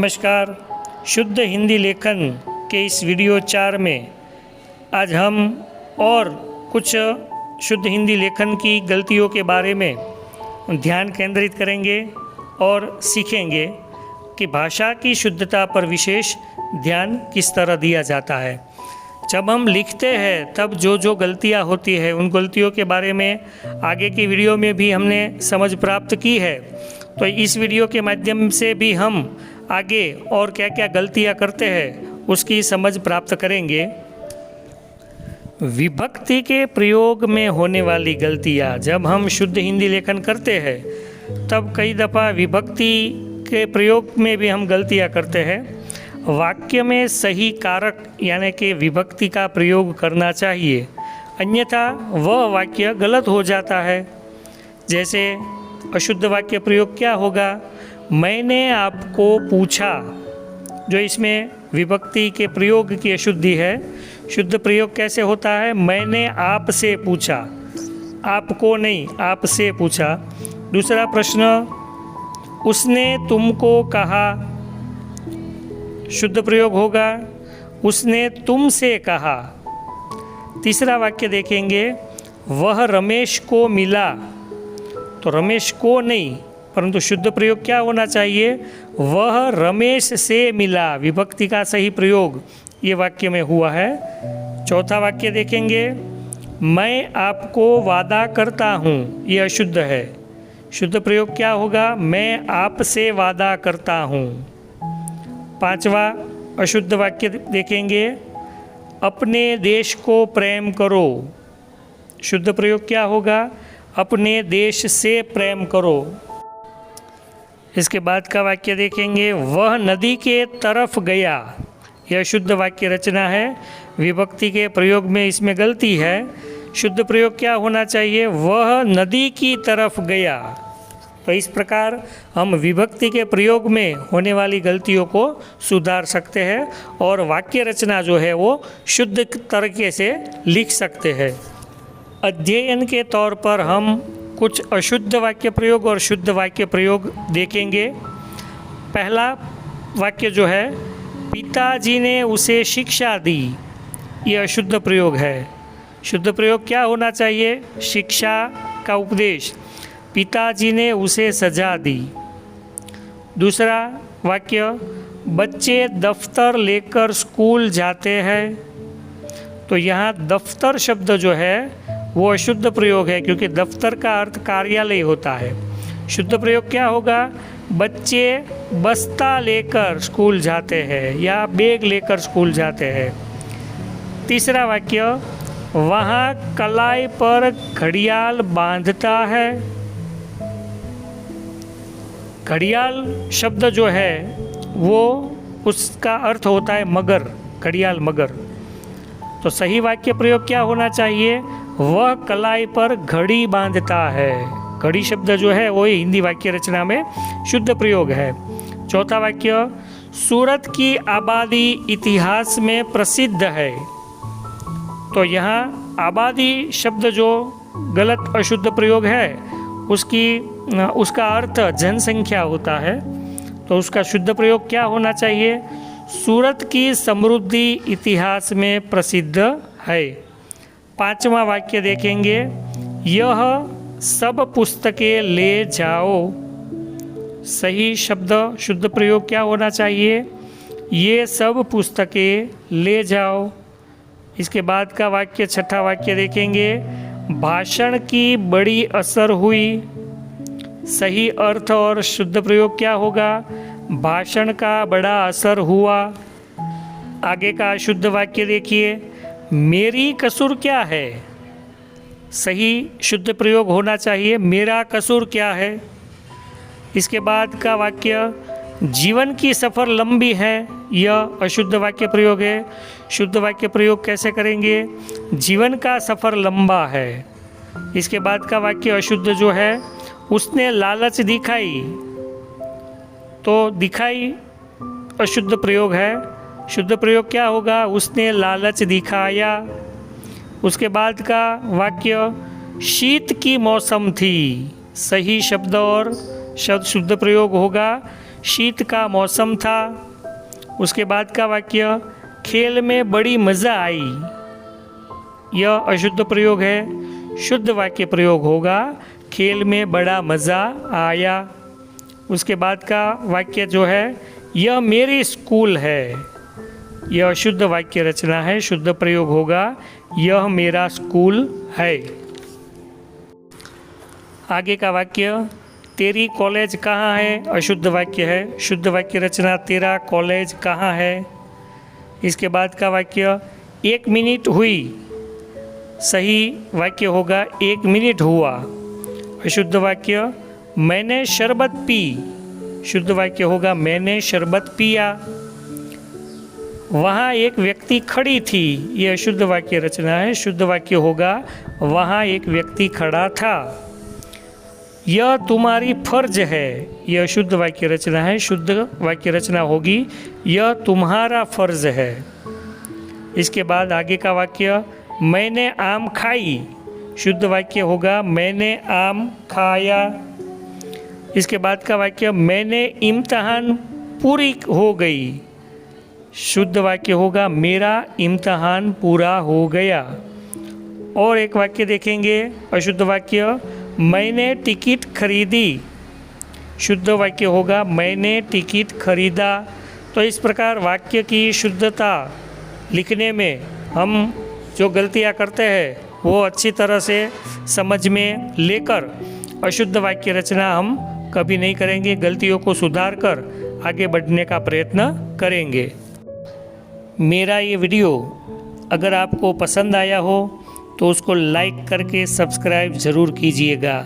नमस्कार। शुद्ध हिंदी लेखन के इस वीडियो 4 में आज हम और कुछ शुद्ध हिंदी लेखन की गलतियों के बारे में ध्यान केंद्रित करेंगे और सीखेंगे कि भाषा की शुद्धता पर विशेष ध्यान किस तरह दिया जाता है। जब हम लिखते हैं तब जो गलतियां होती है उन गलतियों के बारे में आगे की वीडियो में भी हमने समझ प्राप्त की है। तो इस वीडियो के माध्यम से भी हम आगे और क्या क्या गलतियां करते हैं उसकी समझ प्राप्त करेंगे। विभक्ति के प्रयोग में होने वाली गलतियां, जब हम शुद्ध हिंदी लेखन करते हैं तब कई दफ़ा विभक्ति के प्रयोग में भी हम गलतियां करते हैं। वाक्य में सही कारक यानी कि विभक्ति का प्रयोग करना चाहिए, अन्यथा वह वाक्य गलत हो जाता है। जैसे अशुद्ध वाक्य प्रयोग क्या होगा? मैंने आपको पूछा, जो इसमें विभक्ति के प्रयोग की अशुद्धि है। शुद्ध प्रयोग कैसे होता है? मैंने आपसे पूछा, आपको नहीं, आपसे पूछा। दूसरा प्रश्न, उसने तुमको कहा, शुद्ध प्रयोग होगा उसने तुमसे कहा। तीसरा वाक्य देखेंगे, वह रमेश को मिला, तो रमेश को नहीं परंतु शुद्ध प्रयोग क्या होना चाहिए? वह रमेश से मिला। विभक्ति का सही प्रयोग ये वाक्य में हुआ है। चौथा वाक्य देखेंगे, मैं आपको वादा करता हूँ, ये अशुद्ध है। शुद्ध प्रयोग क्या होगा? मैं आपसे वादा करता हूँ। पांचवा अशुद्ध वाक्य देखेंगे, अपने देश को प्रेम करो। शुद्ध प्रयोग क्या होगा? अपने देश से प्रेम करो। इसके बाद का वाक्य देखेंगे, वह नदी के तरफ गया। यह शुद्ध वाक्य रचना है। विभक्ति के प्रयोग में इसमें गलती है। शुद्ध प्रयोग क्या होना चाहिए? वह नदी की तरफ गया। तो इस प्रकार हम विभक्ति के प्रयोग में होने वाली गलतियों को सुधार सकते हैं और वाक्य रचना जो है वो शुद्ध तरीके से लिख सकते हैं। अध्ययन के तौर पर हम कुछ अशुद्ध वाक्य प्रयोग और शुद्ध वाक्य प्रयोग देखेंगे। पहला वाक्य जो है, पिताजी ने उसे शिक्षा दी, ये अशुद्ध प्रयोग है। शुद्ध प्रयोग क्या होना चाहिए? शिक्षा का उपदेश। पिताजी ने उसे सजा दी। दूसरा वाक्य, बच्चे दफ्तर लेकर स्कूल जाते हैं, तो यहाँ दफ्तर शब्द जो है वो अशुद्ध प्रयोग है, क्योंकि दफ्तर का अर्थ कार्यालय होता है। शुद्ध प्रयोग क्या होगा? बच्चे बस्ता लेकर स्कूल जाते हैं या बैग लेकर स्कूल जाते हैं। तीसरा वाक्य, वहाँ कलाई पर घड़ियाल बांधता है। घड़ियाल शब्द जो है वो उसका अर्थ होता है मगर, घड़ियाल मगर। तो सही वाक्य प्रयोग क्या होना चाहिए? वह कलाई पर घड़ी बांधता है। घड़ी शब्द जो है वो हिंदी वाक्य रचना में शुद्ध प्रयोग है। चौथा वाक्य, सूरत की आबादी इतिहास में प्रसिद्ध है, तो यहाँ आबादी शब्द जो गलत अशुद्ध प्रयोग है उसका अर्थ जनसंख्या होता है, तो उसका शुद्ध प्रयोग क्या होना चाहिए? सूरत की समृद्धि इतिहास में प्रसिद्ध है। पांचवा वाक्य देखेंगे, यह सब पुस्तकें ले जाओ। सही शब्द शुद्ध प्रयोग क्या होना चाहिए? ये सब पुस्तकें ले जाओ। इसके बाद का वाक्य, छठा वाक्य देखेंगे, भाषण की बड़ी असर हुई। सही अर्थ और शुद्ध प्रयोग क्या होगा? भाषण का बड़ा असर हुआ। आगे का शुद्ध वाक्य देखिए, मेरी कसूर क्या है? सही शुद्ध प्रयोग होना चाहिए, मेरा कसूर क्या है। इसके बाद का वाक्य, जीवन की सफ़र लंबी है, यह अशुद्ध वाक्य प्रयोग है। शुद्ध वाक्य प्रयोग कैसे करेंगे? जीवन का सफ़र लंबा है। इसके बाद का वाक्य अशुद्ध जो है, उसने लालच दिखाई, तो दिखाई अशुद्ध प्रयोग है। शुद्ध प्रयोग क्या होगा? उसने लालच दिखाया। उसके बाद का वाक्य, शीत की मौसम थी। सही शब्द और शुद्ध प्रयोग होगा, शीत का मौसम था। उसके बाद का वाक्य खेल में बड़ी मज़ा आई, यह अशुद्ध प्रयोग है। शुद्ध वाक्य प्रयोग होगा खेल में बड़ा मज़ा आया। उसके बाद का वाक्य जो है यह मेरी स्कूल है, यह शुद्ध वाक्य रचना है। शुद्ध प्रयोग होगा यह मेरा स्कूल है। आगे का वाक्य तेरी कॉलेज कहाँ है, अशुद्ध वाक्य है। शुद्ध वाक्य रचना तेरा कॉलेज कहाँ है। इसके बाद का वाक्य 1 मिनट हुई, सही वाक्य होगा 1 मिनट हुआ। अशुद्ध वाक्य मैंने शरबत पी, शुद्ध वाक्य होगा मैंने शरबत पिया। वहाँ एक व्यक्ति खड़ी थी, यह अशुद्ध वाक्य रचना है। शुद्ध वाक्य होगा वहाँ एक व्यक्ति खड़ा था। यह तुम्हारी फर्ज है, यह शुद्ध वाक्य रचना है। शुद्ध वाक्य रचना होगी यह तुम्हारा फर्ज है। इसके बाद आगे का वाक्य मैंने आम खाई, शुद्ध वाक्य होगा मैंने आम खाया। इसके बाद का वाक्य मैंने इम्तहान पूरी हो गई, शुद्ध वाक्य होगा मेरा इम्तहान पूरा हो गया। और एक वाक्य देखेंगे अशुद्ध वाक्य मैंने टिकट खरीदी, शुद्ध वाक्य होगा मैंने टिकट खरीदा। तो इस प्रकार वाक्य की शुद्धता लिखने में हम जो गलतियाँ करते हैं वो अच्छी तरह से समझ में लेकर अशुद्ध वाक्य रचना हम कभी नहीं करेंगे। गलतियों को सुधार कर आगे बढ़ने का प्रयत्न करेंगे। मेरा ये वीडियो अगर आपको पसंद आया हो तो उसको लाइक करके सब्सक्राइब ज़रूर कीजिएगा।